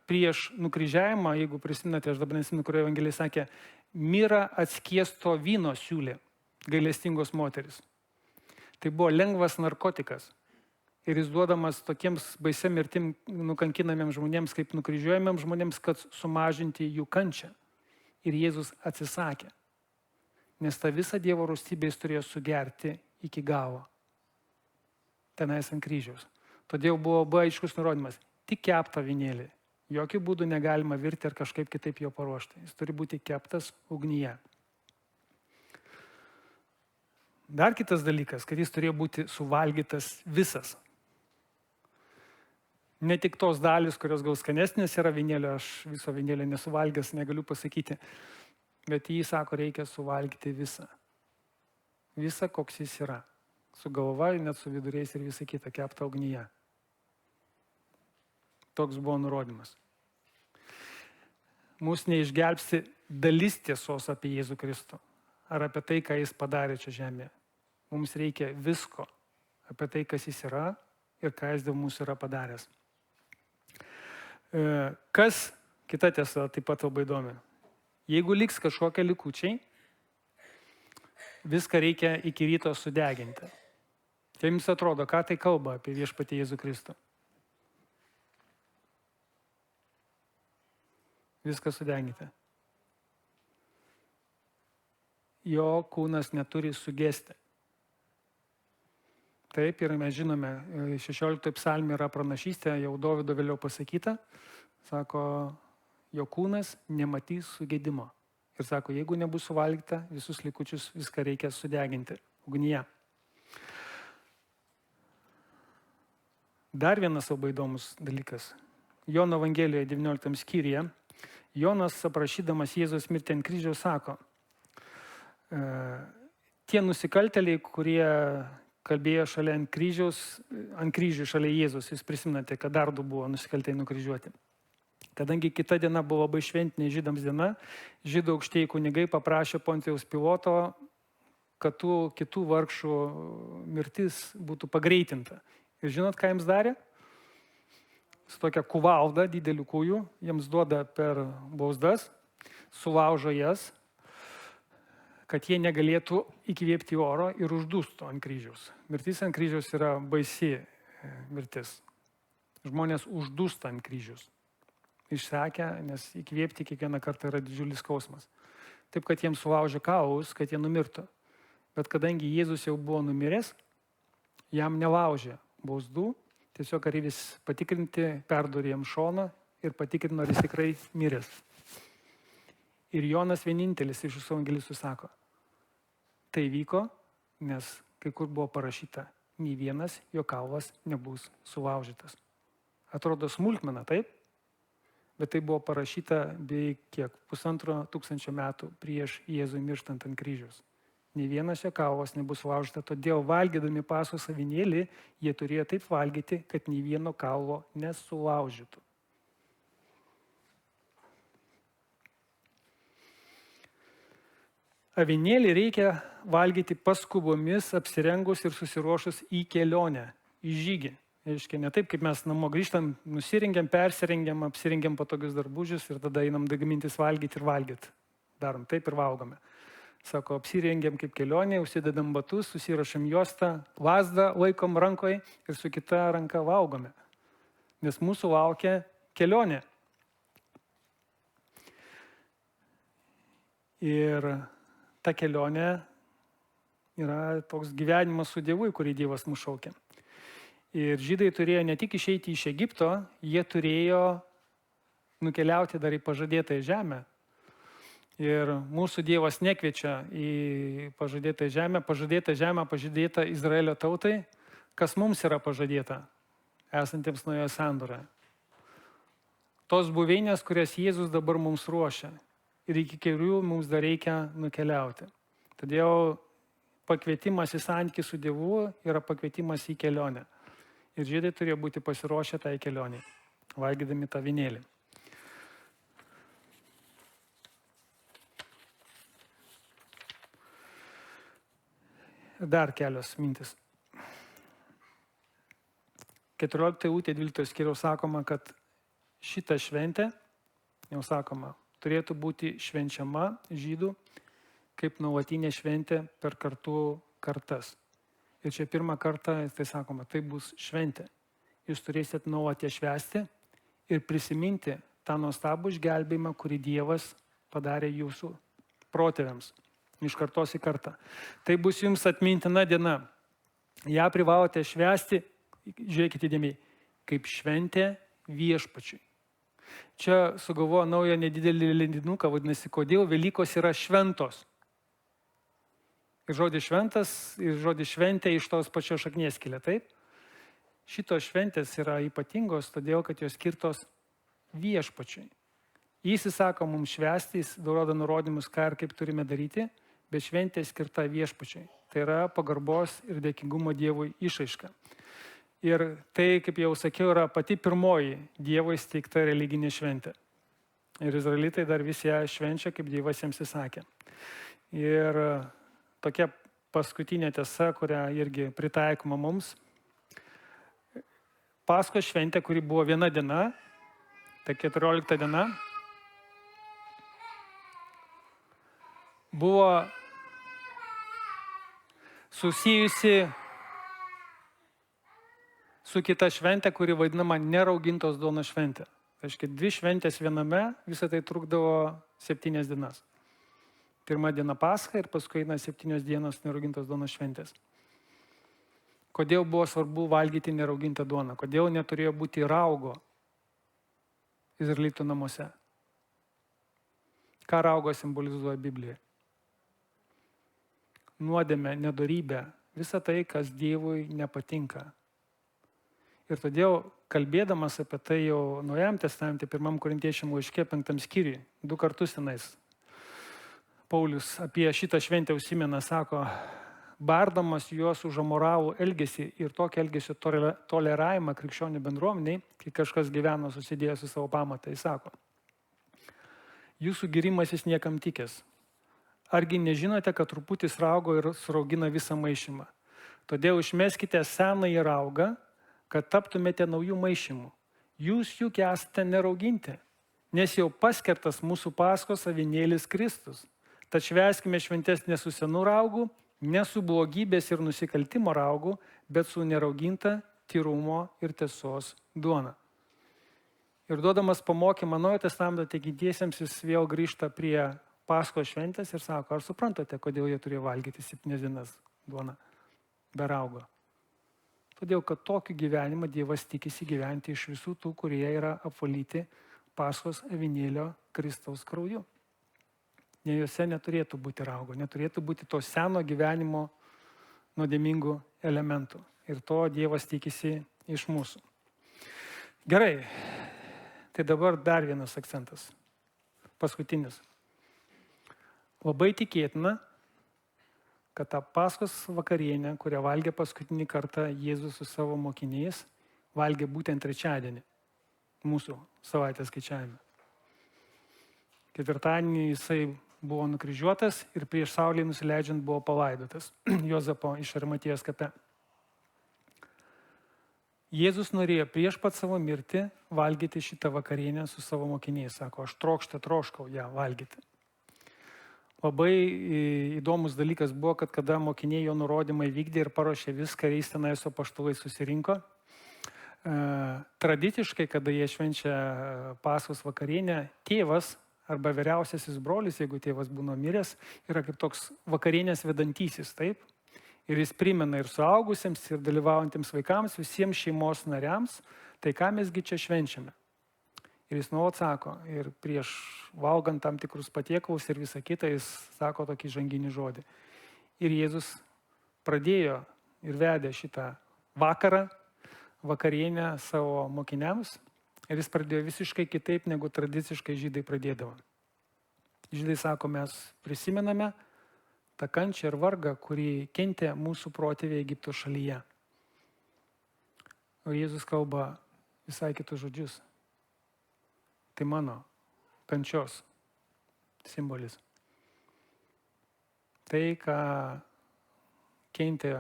prieš nukryžiavimą, jeigu prisimenate, aš dabar nesimenu, kurioje Evangelijai sakė, mirą atskiesto vyno siūlė gailestingos moteris. Tai buvo lengvas narkotikas. Ir jis duodamas tokiems baisiam mirtim nukankinamiems žmonėms, kaip nukryžiuojamiems žmonėms, kad sumažinti jų kančią. Ir Jėzus atsisakė. Nes tą visą Dievo rūstybę jis turėjo sugerti iki galo. Tenais ant kryžiaus. Todėl buvo labai aiškus nurodymas. Tik keptą avinėlį. Jokių būdų negalima virti ar kažkaip kitaip jo paruošti. Jis turi būti keptas ugnyje. Dar kitas dalykas, kad jis turėjo būti suvalgytas visas. Ne tik tos dalys, kurios gal skanesnės yra avinėlio, aš viso avinėlio nesuvalgęs, negaliu pasakyti, bet jį sako, reikia suvalgyti visą. Visą, koks jis yra. Su galva, net su viduriais ir visą kitą keptą ugnyje. Toks buvo nurodymas. Mūsų neišgelbsti dalis tiesos apie Jėzų Kristų. Ar apie tai, ką jis padarė čia žemėje. Mums reikia visko apie tai, kas jis yra ir ką jis dėl mūsų yra padaręs. Kas, kita tiesa, taip pat labai įdomi. Jeigu liks kažkokie likučiai, viską reikia iki ryto sudeginti. Kaip jums atrodo, ką tai kalba apie viešpatį Jėzų Kristų? Viską sudengite. Jo kūnas neturi sugesti. Taip, ir mes žinome, 16 psalmė yra pranašystė, jau Dovydo vėliau pasakyta, sako, jo kūnas nematys sugedimo. Ir sako, jeigu nebus suvalgyta, visus likučius viską reikia sudeginti ugnyje. Dar vienas labai įdomus dalykas. Jono Evangelijoje 19 skyriuje Jonas, aprašydamas Jėzaus mirtį ant kryžiaus, sako, tie nusikaltėliai, kurie kalbėjo šalia ant kryžių šalia Jėzus, jūs prisimenate, kad dar du buvo nusikaltėliai nukryžiuoti. Kadangi kita diena buvo labai šventinė žydams diena, žydų aukštieji kunigai paprašė Pontijaus Piloto, kad tų kitų vargšų mirtis būtų pagreitinta. Ir žinot, ką jiems darė? Su tokia kuvalda, didelių kūjų, jiems duoda per bausdas, sulaužo jas, kad jie negalėtų įkvėpti oro ir uždūstų ant kryžiaus. Mirtis ant kryžiaus yra baisi mirtis. Žmonės uždūsta ant kryžiaus. Išsekę, nes įkvėpti kiekvieną kartą yra didžiulis skausmas. Taip, kad jiems sulaužė kaulus, kad jie numirtų. Bet kadangi Jėzus jau buvo numiręs, jam nelaužė bausdų, tiesiog kareivis patikrinti, perdurė jam šoną ir patikrino, ar jis tikrai miręs. Ir Jonas vienintelis iš visų evangelistų sako, tai vyko, nes kai kur buvo parašyta, nei vienas jo kaulas nebus sulaužytas. Atrodo smulkmena, taip? Bet tai buvo parašyta beveik 1500 metų prieš Jėzui mirštant ant kryžiaus. Nei vienas jo kaulas nebus sulaužyta, todėl valgydami Paskos avinėlį, jie turėjo taip valgyti, kad nei vieno kaulo nesulaužytų. Avinėlį reikia valgyti paskubomis, apsirengus ir susiruošus į kelionę, į žygį. Aiškiai, ne taip, kaip mes namo grįžtam, nusirengiam, persirengiam, apsirengiam patogius darbužius ir tada einam gamintis valgyti ir valgyti. Darom taip ir valgome. Sako, apsirengiam kaip kelionė, užsidedam batus, susirašam juostą, lazdą laikom rankoje ir su kita ranka valgome. Nes mūsų laukia kelionė. Ir ta kelionė yra toks gyvenimas su Dievu, kurį Dievas mus šaukia. Ir žydai turėjo ne tik išeiti iš Egipto, jie turėjo nukeliauti dar į pažadėtąją žemę. Ir mūsų Dievas nekviečia į pažadėtą žemę, pažadėta Izraelio tautai, kas mums yra pažadėta, esantiems naujoje sandoroje. Tos buveinės, kurias Jėzus dabar mums ruošia ir iki kurių mums dar reikia nukeliauti. Todėl pakvietimas į santykį su Dievu yra pakvietimas į kelionę. Ir žydai turėjo būti pasiruošę tai kelionį, valgydami tą avinėlį. Dar kelios mintis. 14 eilutė 12 skyriaus sakoma, kad šita šventė, jau sakoma, turėtų būti švenčiama žydų kaip nuolatinė šventė per kartas. Ir čia pirmą kartą, tai sakoma, tai bus šventė. Jūs turėsite nuolat ją švęsti ir prisiminti tą nuostabų išgelbėjimą, kurį Dievas padarė jūsų protėviams iš kartos į kartą. Tai bus jums atmintina diena. Ja privalote švęsti, žiūrėkite įdėmiai, kaip šventė viešpačiui. Čia sugalvojo naują nedidelį leidinuką, vadinasi, kodėl Velykos yra šventos. Ir žodis šventas, ir žodis šventė iš tos pačios šaknies kilę, taip? Šitos šventės yra ypatingos, todėl, kad jos skirtos viešpačiui. Jis įsako mums švęsti, jis duoda nurodymus, ką ir kaip turime daryti, bet šventė skirta viešpačiui. Tai yra pagarbos ir dėkingumo Dievui išraiška. Ir tai, kaip jau sakiau, yra pati pirmoji Dievo įsteigta religinė šventė. Ir izraelitai dar visi ją švenčia, kaip Dievas jiems įsakė. Ir tokia paskutinė tiesa, kurią irgi pritaikoma mums. Paskos šventė, kuri buvo viena diena, tai 14 diena, buvo susijusi su kita šventė, kuri vadinama neraugintos duonos šventė. Tai reiškia, 2 šventės viename, visą tai trukdavo 7 dienas. Pirma diena Pascha ir paskui eina 7 dienos neraugintos duonos šventės. Kodėl buvo svarbu valgyti neraugintą duoną? Kodėl neturėjo būti raugo izraelitų namuose? Ką raugo simbolizuoja Biblija? Nuodėmę, nedorybę, visą tai, kas Dievui nepatinka. Ir todėl, kalbėdamas apie tai jau Naujajam testamente, 1 Korintiečiam laiške 5 skyriui, 2 kartus tenais, Paulius apie šitą šventę užsimena, sako, bardamas juos už amoralų elgesį ir tokį elgesio toleravimą krikščionių bendruomeniai, kai kažkas gyveno susidėjęs su savo pamatai, jis sako, jūsų gyrimasis niekam tikęs. Argi nežinote, kad truputis raugo ir suraugina visą maišymą? Todėl išmeskite senąjį raugą, kad taptumėte naujų maišymų. Jūs juk esate nerauginti, nes jau paskertas mūsų Paskos avinėlis Kristus. Tad švęskime šventes ne su senu raugu, ne su blogybės ir nusikaltimo raugu, bet su nerauginta tyrumo ir tiesos duona. Ir duodamas pamokymą Naujojo testamento tikintiesiems, jis vėl grįžta prie Paskos šventės ir sako, ar suprantate, kodėl jie turėjo valgyti 7 dienas duoną be raugo? Todėl, kad tokį gyvenimą Dievas tikisi gyventi iš visų tų, kurie yra apvalyti Paskos avinėlio Kristaus krauju. Ne juose neturėtų būti raugo, neturėtų būti to seno gyvenimo nuodėmingų elementų. Ir to Dievas tikisi iš mūsų. Gerai, tai dabar dar vienas akcentas. Paskutinis. Labai tikėtina, kad tą Paskos vakarienę, kurią valgė paskutinį kartą Jėzus su savo mokiniais, valgė būtent trečiadienį mūsų savaitės skaičiavime. Ketvirtadienį jisai buvo nukryžiuotas ir prieš saulei nusileidžiant buvo palaidotas Juozapo iš Arimatijos kape. Jėzus norėjo prieš pat savo mirtį valgyti šitą vakarienę su savo mokiniais. Sako, aš troškau ją valgyti. Labai įdomus dalykas buvo, kad kada mokiniai jo nurodymai vykdė ir paruošė viską, ir jis tenai su apaštalais susirinko. Tradiciškai, kada jie švenčia Paskos vakarienę, tėvas arba vyriausiasis brolis, jeigu tėvas būna miręs, yra kaip toks vakarienės vedantysis, taip? Ir jis primena ir suaugusiems, ir dalyvaujantiems vaikams, visiems šeimos nariams, tai ką mesgi čia švenčiame. Ir jis nuolat sako, ir prieš valgant tam tikrus patiekalus ir visą kitą, jis sako tokį žanginį žodį. Ir Jėzus pradėjo ir vedė šitą vakarą, vakarienę savo mokiniams, ir jis pradėjo visiškai kitaip, negu tradiciškai žydai pradėdavo. Žydai sako, mes prisimename tą kančią ir vargą, kurį kentė mūsų protėviai Egipto šalyje. O Jėzus kalba visai kitus žodžius. Tai mano kančios simbolis. Tai, ką kentė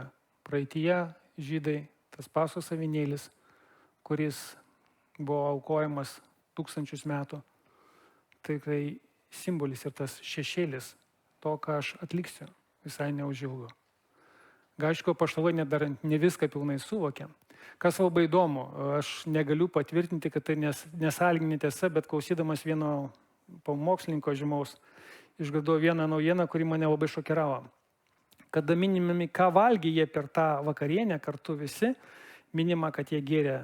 praeityje žydai, tas Paskos avinėlis, kuris buvo aukojamas 1000 metų, tai simbolis ir tas šešėlis to, ką aš atliksiu visai neužilgo. Aišku, apaštalai ne viską pilnai suvokia. Kas labai įdomu, aš negaliu patvirtinti, kad tai nesąlyginė tiesa, bet klausydamas vieno pamokslininko žymaus, išgirdau vieną naujieną, kuri mane labai šokiravo. Kada minimami, ką valgė jie per tą vakarienę kartu visi, minima, kad jie gėrė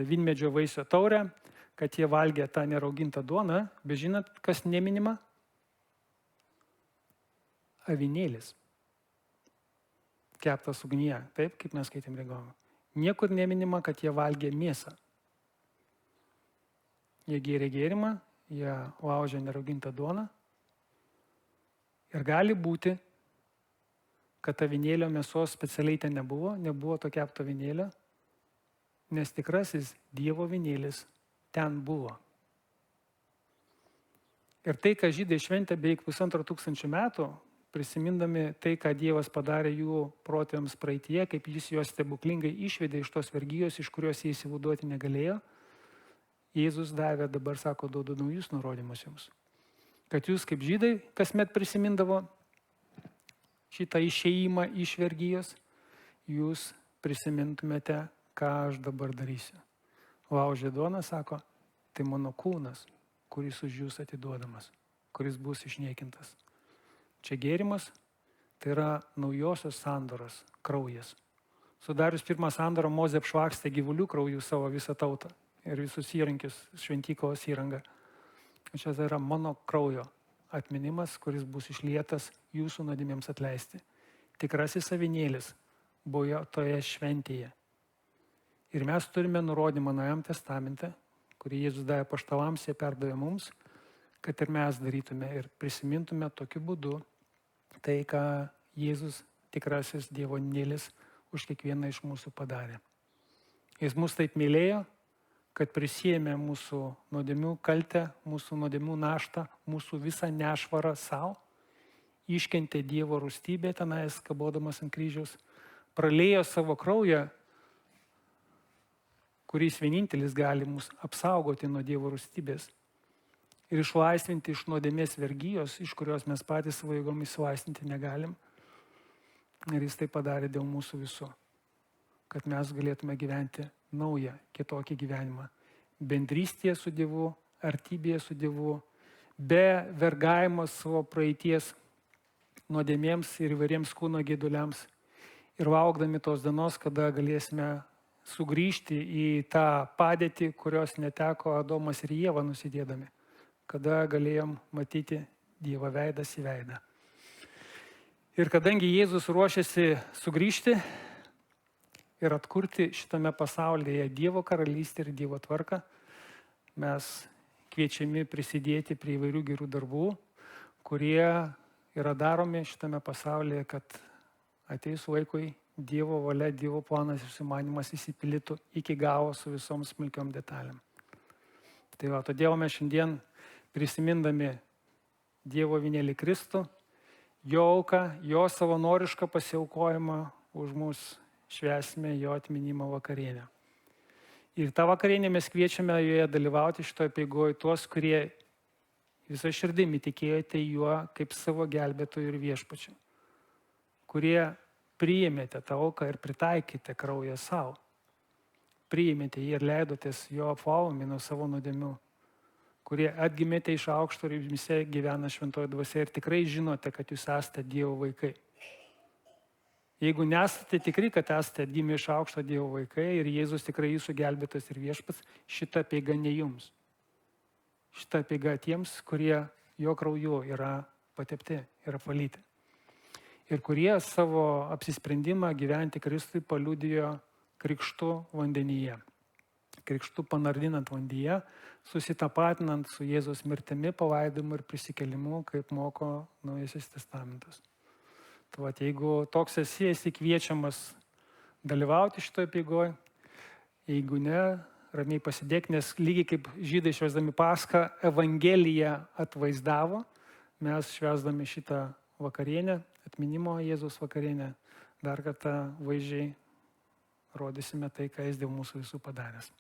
vynmedžio vaisio taurę, kad jie valgė tą neraugintą duoną, bet žinot, kas neminima? Avinėlis. Keptas ugnyje, taip, kaip mes skaitėm Regovo. Niekur neminima, kad jie valgė mėsą. Jie gėrė gėrimą, jie laužė neraugintą duoną. Ir gali būti, kad avinėlio mėsos specialiai ten nebuvo to kepto avinėlio, nes tikrasis Dievo avinėlis ten buvo. Ir tai, ką žydai šventė beveik 1500 metų, prisimindami tai, ką Dievas padarė jų protėviams praeityje, kaip jis juos stebuklingai išvedė iš tos vergijos, iš kurios jie įsivaduoti negalėjo, Jėzus davė, dabar sako, duodu naujus nurodymus jums. Kad jūs kaip žydai kasmet prisimindavo šitą išėjimą iš vergijos, jūs prisimintumėte ką aš dabar darysiu. Laužė duoną, sako, tai mano kūnas, kuris už jūs atiduodamas, kuris bus išniekintas. Čia gėrimas, tai yra naujosios sandoros kraujas. Sudarius pirmą sandorą, Mozė apšvakstė gyvulių kraujų savo visą tautą ir visus įrankius, šventyklos įrangą. Čia tai yra mano kraujo atminimas, kuris bus išlietas jūsų nuodėmėms atleisti. Tikrasis avinėlis buvo toje šventėje. Ir mes turime nurodymą Naujajam testamente, kurį Jėzus davė apaštalams, jie perdavė mums, kad ir mes darytume ir prisimintume tokiu būdu tai, ką Jėzus, tikrasis Dievo avinėlis, už kiekvieną iš mūsų padarė. Jis mus taip mylėjo, kad prisėmė mūsų nuodėmių kaltę, mūsų nuodėmių naštą, mūsų visą nešvarą savo, iškentė Dievo rūstybę tenais, kabodamas ant kryžiaus, praliejo savo kraują, kuris vienintelis gali mus apsaugoti nuo Dievo rūstybės ir išlaisvinti iš nuodėmės vergijos, iš kurios mes patys savo jėgomis išlaisvinti negalim. Ir jis tai padarė dėl mūsų visų, kad mes galėtume gyventi naują, kitokį gyvenimą. Bendrystėje su Dievu, artybėje su Dievu, be vergavimo savo praeities nuodėmėms ir įvairiems kūno geiduliams. Ir laukdami tos dienos, kada galėsime sugrįžti į tą padėtį, kurios neteko Adomas ir Ieva nusidėdami. Kada galėjom matyti Dievo veidas į veidą. Ir kadangi Jėzus ruošiasi sugrįžti ir atkurti šitame pasaulyje Dievo karalystę ir Dievo tvarką, mes kviečiami prisidėti prie įvairių gerų darbų, kurie yra daromi šitame pasaulyje, kad ateis laikui Dievo valia, Dievo planas ir sumanymas įsipildytų iki galo su visom smulkiom detalėm. Tai va, todėl mes šiandien prisimindami Dievo avinėlį Kristų, jo auką, jo savanorišką pasiaukojimą už mus švęsime jo atminimo vakarienę. Ir tą vakarienę mes kviečiame joje dalyvauti šitoje apeigoje tuos, kurie visą širdimi tikėjote juo kaip savo gelbėtojų ir viešpačiu, kurie priėmėte tą auką ir pritaikėte kraują savo, priėmėte jį ir leidotės jo apvalomi nuo savo nuodėmių, kurie atgimėte iš aukšto ir jumyse gyvena šventoji dvasia ir tikrai žinote, kad jūs esate Dievo vaikai. Jeigu nesate tikri, kad esate atgimę iš aukšto Dievo vaikai ir Jėzus tikrai jūsų gelbėtas ir viešpats, šita apeiga ne jums. Šita apeiga tiems, kurie jo krauju yra patepti ir apvalyti. Ir kurie savo apsisprendimą gyventi Kristui paliudijo krikštu vandenyje. Krikštu panardinant vandyje, susitapatinant su Jėzaus mirtimi, palaidojimu ir prisikėlimu, kaip moko Naujasis testamentas. Tai va, jeigu toks esi kviečiamas dalyvauti šitoje apeigoje, jeigu ne, ramiai pasidėk, nes lygiai kaip žydai švęsdami Paschą Evangeliją atvaizdavo, mes švęsdami šitą vakarienę, atminimo Jėzaus vakarienę, dar kartą vaizdžiai rodysime tai, ką jis dėl mūsų visų padaręs.